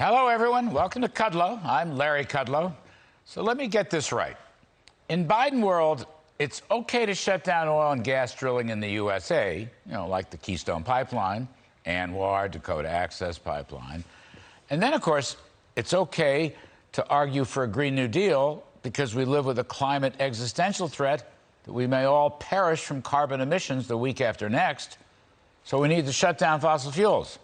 Hello, everyone. Welcome to Kudlow. I'm Larry Kudlow. So let me get this right. In Biden world, it's okay to shut down oil and gas drilling in the USA, like the Keystone Pipeline, ANWR, Dakota Access Pipeline. And then, of course, it's okay to argue for a Green New Deal because we live with a climate existential threat that we may all perish from carbon emissions the week after next. So we need to shut down fossil fuels.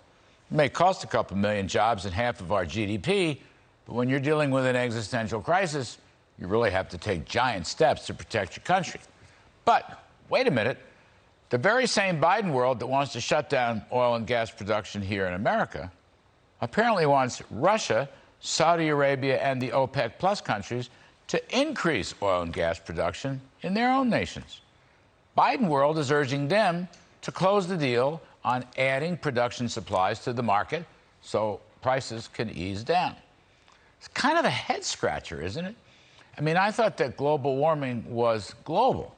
It may cost a couple million jobs and half of our GDP, but when you're dealing with an existential crisis, you really have to take giant steps to protect your country. But wait a minute. The very same Biden world that wants to shut down oil and gas production here in America apparently wants Russia, Saudi Arabia, and the OPEC Plus countries to increase oil and gas production in their own nations. Biden world is urging them to close the deal on adding production supplies to the market so prices can ease down. It's kind of a head-scratcher, isn't it? I mean, I thought that global warming was global.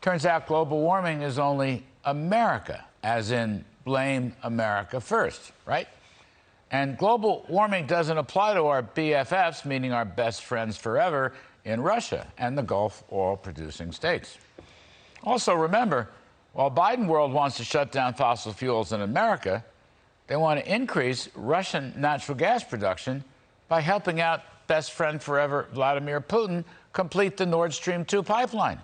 Turns out global warming is only America, as in blame America first, right? And global warming doesn't apply to our BFFs, meaning our best friends forever, in Russia and the Gulf oil-producing states. Also, remember, while Biden world wants to shut down fossil fuels in America, they want to increase Russian natural gas production by helping out best friend forever Vladimir Putin complete the Nord Stream 2 pipeline.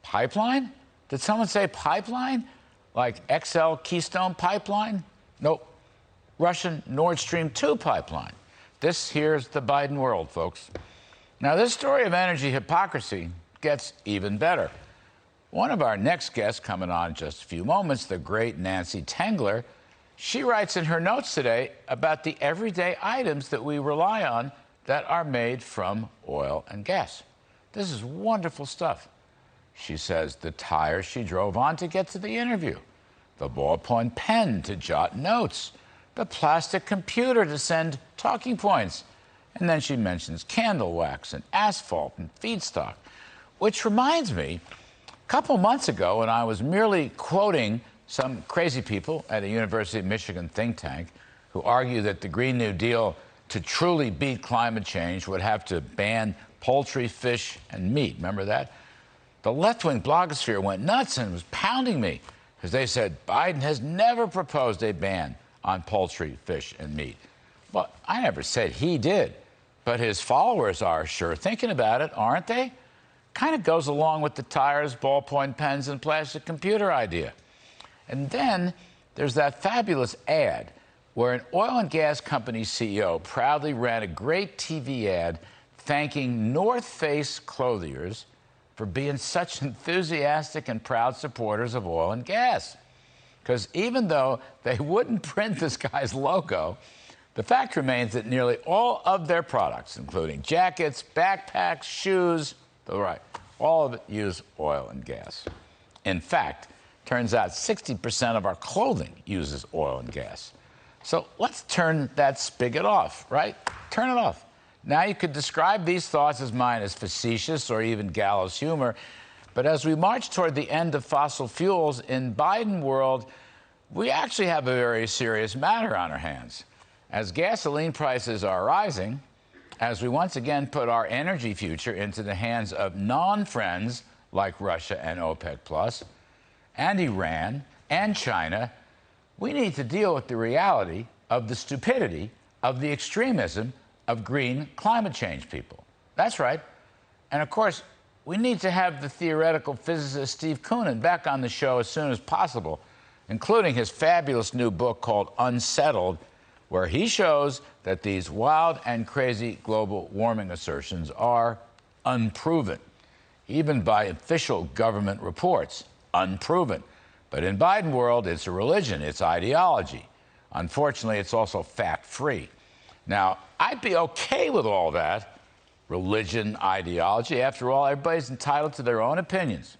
Pipeline? Did someone say pipeline? Like XL Keystone Pipeline? Nope. Russian Nord Stream 2 pipeline. This here's the Biden world, folks. Now, this story of energy hypocrisy gets even better. One of our next guests coming on in just a few moments, the great Nancy Tengler, she writes in her notes today about the everyday items that we rely on that are made from oil and gas. This is wonderful stuff. She says the tires she drove on to get to the interview, the ballpoint pen to jot notes, the plastic computer to send talking points. And then she mentions candle wax and asphalt and feedstock, which reminds me, a couple months ago, when I was merely quoting some crazy people at a University of Michigan think tank who argue that the Green New Deal to truly beat climate change would have to ban poultry, fish, and meat. Remember that? The left-wing blogosphere went nuts and was pounding me because they said Biden has never proposed a ban on poultry, fish, and meat. Well, I never said he did, but his followers are sure thinking about it, aren't they? Kind of goes along with the tires, ballpoint pens, and plastic computer idea. And then there's that fabulous ad where an oil and gas company CEO proudly ran a great TV ad thanking North Face clothiers for being such enthusiastic and proud supporters of oil and gas. Because even though they wouldn't print this guy's logo, the fact remains that nearly all of their products, including jackets, backpacks, shoes, all of it use oil and gas. In fact, turns out 60% of our clothing uses oil and gas. So let's turn that spigot off, right? Turn it off. Now you could describe these thoughts as mine as facetious or even gallows humor, but as we march toward the end of fossil fuels in Biden world, we actually have a very serious matter on our hands. As gasoline prices are rising, as we once again put our energy future into the hands of non-friends like Russia and OPEC Plus, and Iran and China, we need to deal with the reality of the stupidity of the extremism of green climate change people. That's right. And of course, we need to have the theoretical physicist Steve Koonin back on the show as soon as possible, including his fabulous new book called Unsettled, where he shows that these wild and crazy global warming assertions are unproven, even by official government reports, unproven. But in Biden world, it's a religion, it's ideology. Unfortunately, it's also fact-free. Now, I'd be okay with all that, religion, ideology. After all, everybody's entitled to their own opinions.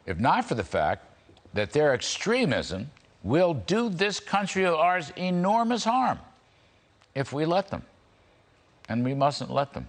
If not for the fact that their extremism will do this country of ours enormous harm if we let them. And we mustn't let them.